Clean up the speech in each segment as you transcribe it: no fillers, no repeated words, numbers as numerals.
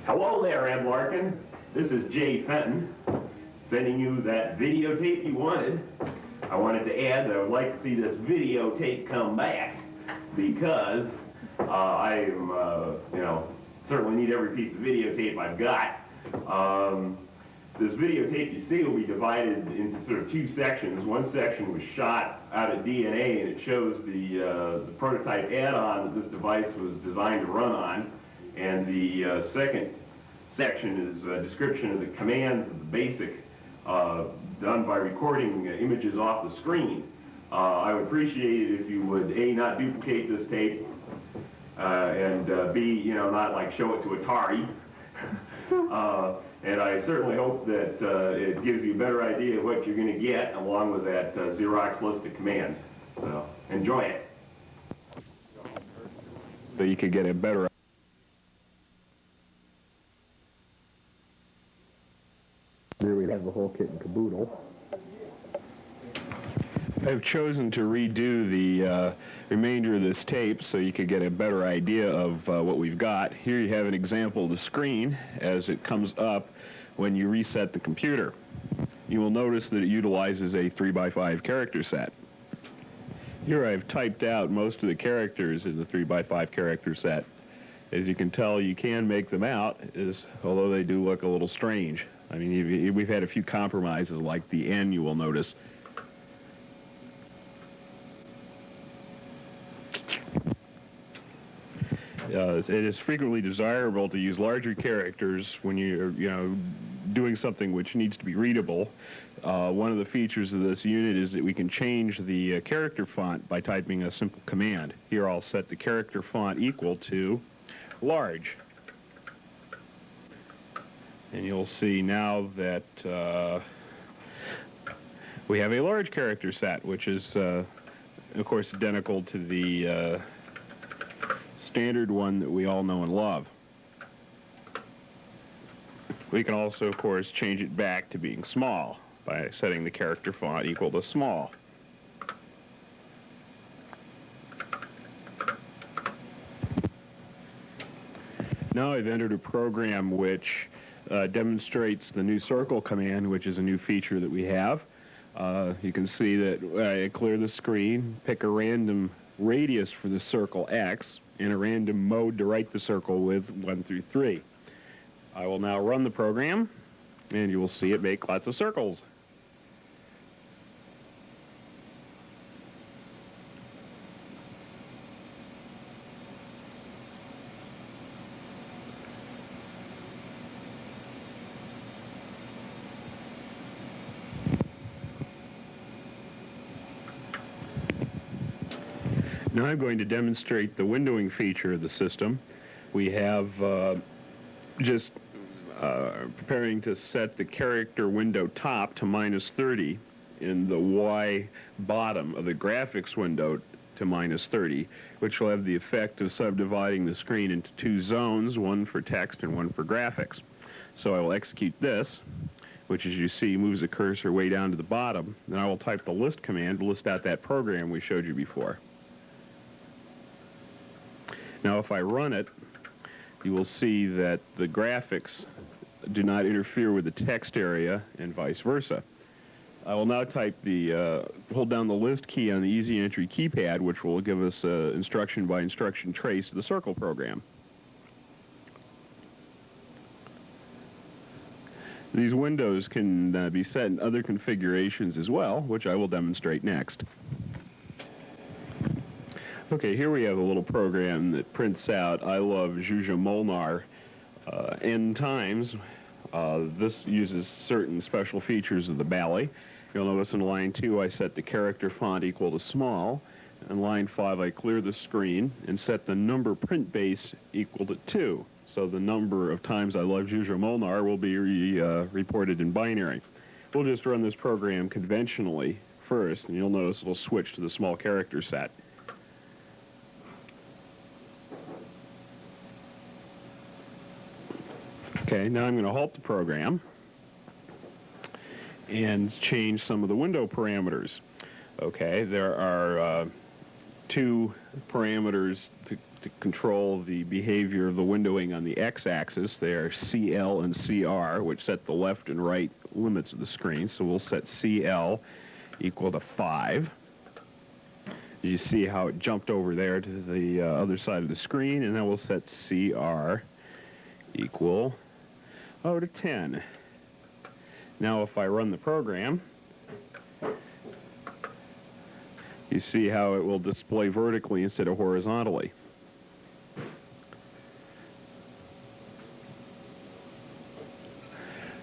Hello there, Ed Larkin. This is Jay Fenton, sending you that videotape you wanted. I wanted to add that I would like to see this videotape come back because I certainly need every piece of videotape I've got. This videotape you see will be divided into sort of two sections. One section was shot out of DNA, and it shows the prototype add-on that this device was designed to run on. And the second section is a description of the commands of the BASIC done by recording images off the screen. I would appreciate it if you would, A, not duplicate this tape, and B, not like show it to Atari. And I certainly hope that it gives you a better idea of what you're going to get along with that Xerox list of commands. So, enjoy it. So you could get a better Here we have the whole kit and caboodle. I've chosen to redo the remainder of this tape so you could get a better idea of what we've got. Here you have an example of the screen as it comes up when you reset the computer. You will notice that it utilizes a 3x5 character set. Here I've typed out most of the characters in the 3x5 character set. As you can tell, you can make them out, although they do look a little strange. I mean, we've had a few compromises like the N, you will notice. It is frequently desirable to use larger characters when you're, doing something which needs to be readable. One of the features of this unit is that we can change the character font by typing a simple command. Here I'll set the character font equal to large. And you'll see now that we have a large character set, which is, of course, identical to the standard one that we all know and love. We can also, of course, change it back to being small by setting the character font equal to small. Now I've entered a program which demonstrates the new circle command, which is a new feature that we have. You can see that I clear the screen, pick a random radius for the circle X, and a random mode to write the circle with 1 through 3. I will now run the program, and you will see it make lots of circles. Now I'm going to demonstrate the windowing feature of the system. We have just preparing to set the character window top to -30 and the Y bottom of the graphics window to -30, which will have the effect of subdividing the screen into two zones, one for text and one for graphics. So I will execute this, which, as you see, moves the cursor way down to the bottom. Then I will type the list command to list out that program we showed you before. Now if I run it, you will see that the graphics do not interfere with the text area and vice versa. I will now type hold down the list key on the easy entry keypad, which will give us instruction by instruction trace to the circle program. These windows can be set in other configurations as well, which I will demonstrate next. Okay, here we have a little program that prints out I love Zsuzsa Molnar n times. This uses certain special features of the Bally. You'll notice in line 2 I set the character font equal to small. In line 5 I clear the screen and set the number print base equal to 2. So the number of times I love Zsuzsa Molnar will be reported in binary. We'll just run this program conventionally first, and you'll notice it'll switch to the small character set. Okay, now I'm going to halt the program and change some of the window parameters. Okay, there are two parameters to control the behavior of the windowing on the x-axis. They are CL and CR, which set the left and right limits of the screen. So we'll set CL equal to 5. You see how it jumped over there to the other side of the screen, and then we'll set CR equal to 10. Now if I run the program, you see how it will display vertically instead of horizontally.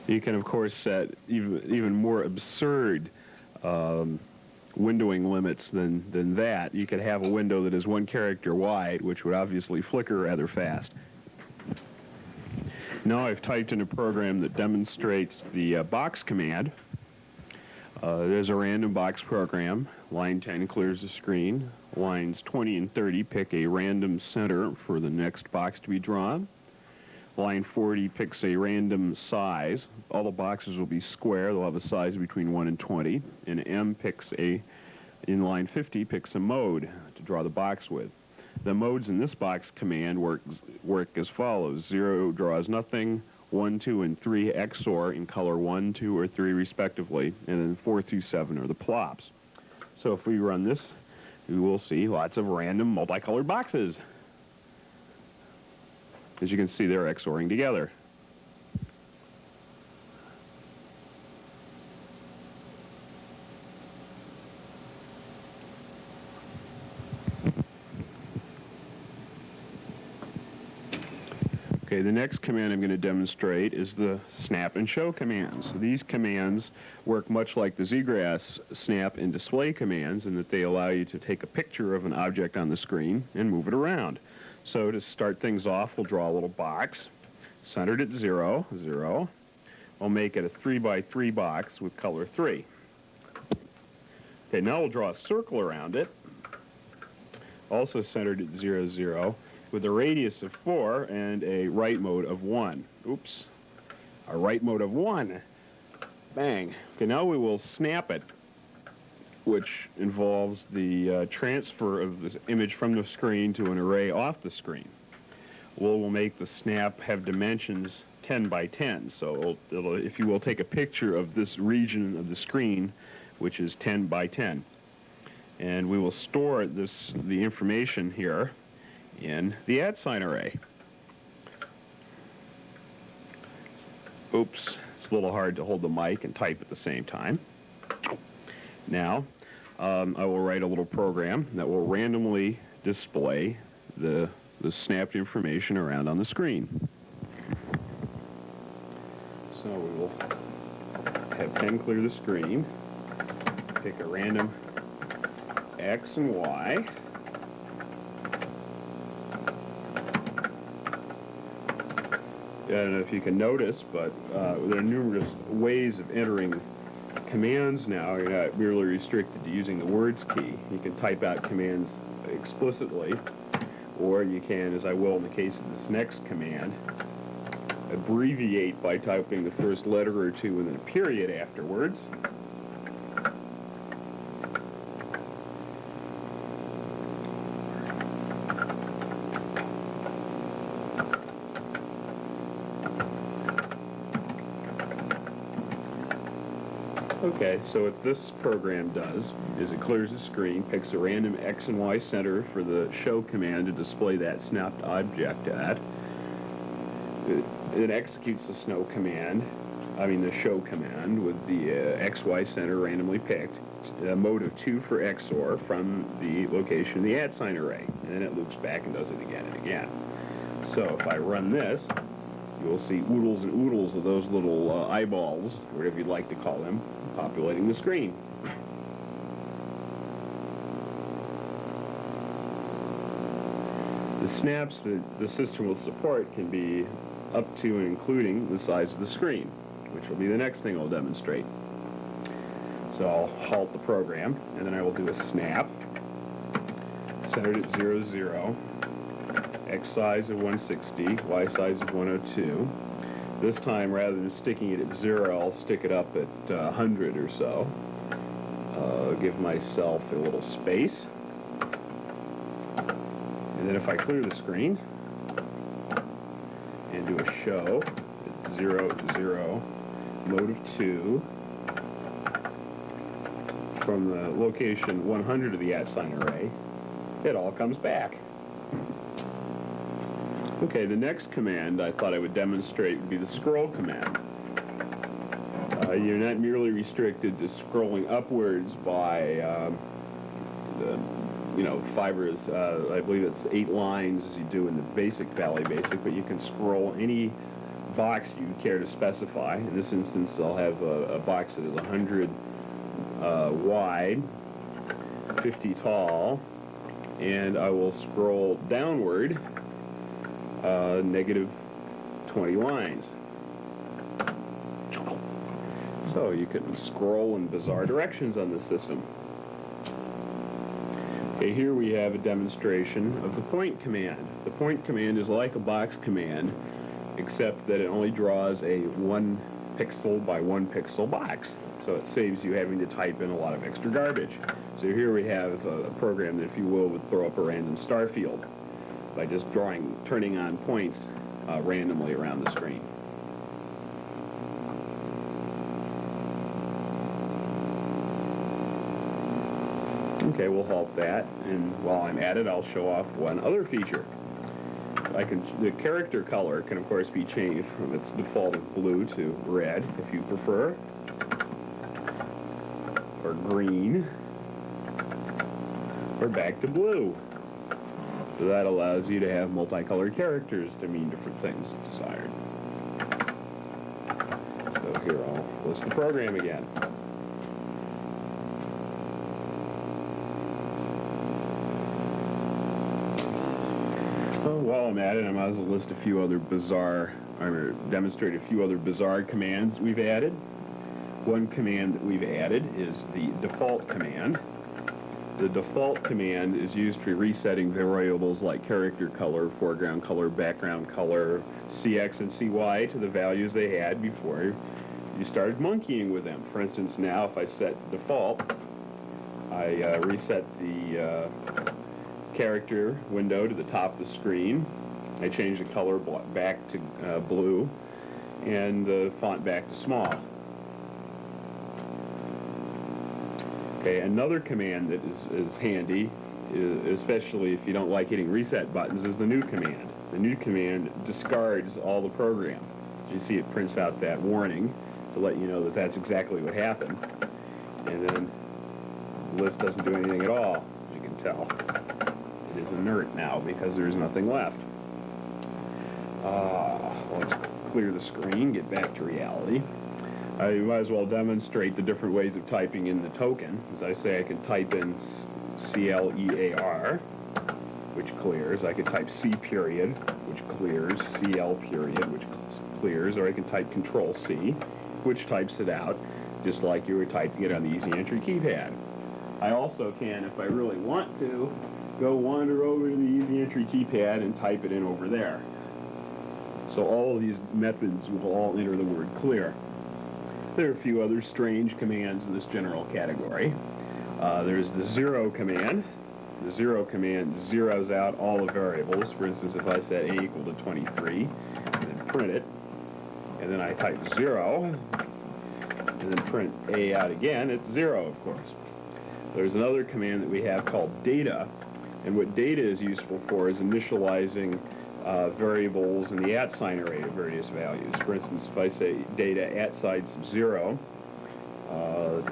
You can, of course, set even more absurd windowing limits than that. You could have a window that is 1 character wide, which would obviously flicker rather fast. Now I've typed in a program that demonstrates the box command. There's a random box program. Line 10 clears the screen. Lines 20 and 30 pick a random center for the next box to be drawn. Line 40 picks a random size. All the boxes will be square. They'll have a size between 1 and 20. And M picks in line 50, picks a mode to draw the box with. The modes in this box command work as follows. 0 draws nothing, 1, 2, and 3 XOR in color 1, 2, or 3 respectively, and then 4 through 7 are the plops. So if we run this, we will see lots of random multicolored boxes. As you can see, they're XORing together. Okay, the next command I'm going to demonstrate is the snap and show commands. So these commands work much like the ZGrass snap and display commands in that they allow you to take a picture of an object on the screen and move it around. So to start things off, we'll draw a little box, centered at 0, 0. We'll make it a 3 by 3 box with color 3. Okay, now we'll draw a circle around it, also centered at 0, 0, with a radius of 4 and a right mode of 1. Oops, a right mode of 1. Bang. Okay, now we will snap it, which involves the transfer of the image from the screen to an array off the screen. We'll make the snap have dimensions 10 by 10. So it'll, if you will, take a picture of this region of the screen, which is 10 by 10. And we will store the information here in the @ array. Oops, it's a little hard to hold the mic and type at the same time. Now, I will write a little program that will randomly display the snapped information around on the screen. So we will have 10 clear the screen, pick a random X and Y, I don't know if you can notice, but there are numerous ways of entering commands now. You're not merely restricted to using the words key. You can type out commands explicitly, or you can, as I will in the case of this next command, abbreviate by typing the first letter or two and then a period afterwards. Okay, so what this program does is it clears the screen, picks a random X and Y center for the show command to display that snapped object at. It executes the show command with the XY center randomly picked, a mode of 2 for XOR from the location of the @ array, and then it loops back and does it again and again. So if I run this, you will see oodles and oodles of those little eyeballs, or whatever you'd like to call them, populating the screen. The snaps that the system will support can be up to and including the size of the screen, which will be the next thing I'll demonstrate. So I'll halt the program, and then I will do a snap, centered at 0, 0, X size of 160, Y size of 102. This time, rather than sticking it at 0, I'll stick it up at 100 or so. Give myself a little space. And then if I clear the screen and do a show, 0, 0, mode of 2, from the location 100 of the @sign array, it all comes back. Okay, the next command I thought I would demonstrate would be the scroll command. You're not merely restricted to scrolling upwards by fibers. I believe it's 8 lines as you do in the basic Bally BASIC, but you can scroll any box you care to specify. In this instance, I'll have a box that is 100 wide, 50 tall, and I will scroll downward negative 20 lines. So you can scroll in bizarre directions on this system. Okay, here we have a demonstration of the point command. The point command is like a box command, except that it only draws a 1 pixel by 1 pixel box. So it saves you having to type in a lot of extra garbage. So here we have a program that, if you will, would throw up a random star field by just turning on points randomly around the screen. Okay, we'll halt that, and while I'm at it, I'll show off one other feature. The character color can, of course, be changed from its default of blue to red, if you prefer, or green, or back to blue. So that allows you to have multicolored characters to mean different things if desired. So here, I'll list the program again. While I'm at it, I might as well list a few other demonstrate a few other bizarre commands we've added. One command that we've added is the default command. The default command is used for resetting variables like character color, foreground color, background color, CX and CY to the values they had before you started monkeying with them. For instance, now if I set default, I reset the character window to the top of the screen. I change the color back to blue and the font back to small. Okay, another command that is handy, especially if you don't like hitting reset buttons, is the new command. The new command discards all the program. You see it prints out that warning to let you know that that's exactly what happened. And then the list doesn't do anything at all, as you can tell. It is inert now because there's nothing left. Let's clear the screen, get back to reality. I might as well demonstrate the different ways of typing in the token. As I say, I can type in CLEAR, which clears. I could type C period, which clears, CL period, which clears, or I can type Control C, which types it out, just like you were typing it on the easy entry keypad. I also can, if I really want to, go wander over to the easy entry keypad and type it in over there. So all of these methods will all enter the word clear. There are a few other strange commands in this general category. There's the zero command. The zero command zeroes out all the variables. For instance, if I set A equal to 23, and then print it, and then I type 0, and then print A out again, it's 0, of course. There's another command that we have called data, and what data is useful for is initializing variables in the @sign array of various values. For instance, if I say data @sign 0,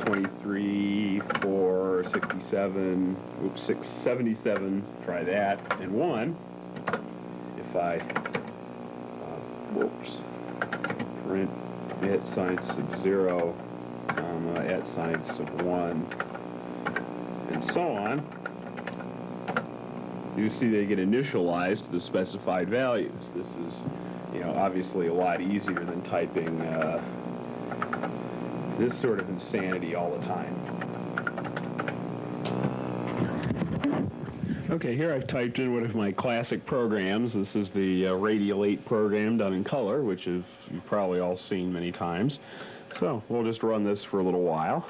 23, 4, 67, 77, try that, and 1, if I, print @sign 0, @sign 1, and so on, you see they get initialized to the specified values. This is, obviously a lot easier than typing this sort of insanity all the time. Okay, here I've typed in one of my classic programs. This is the Radial 8 program done in color, which you've probably all seen many times. So we'll just run this for a little while.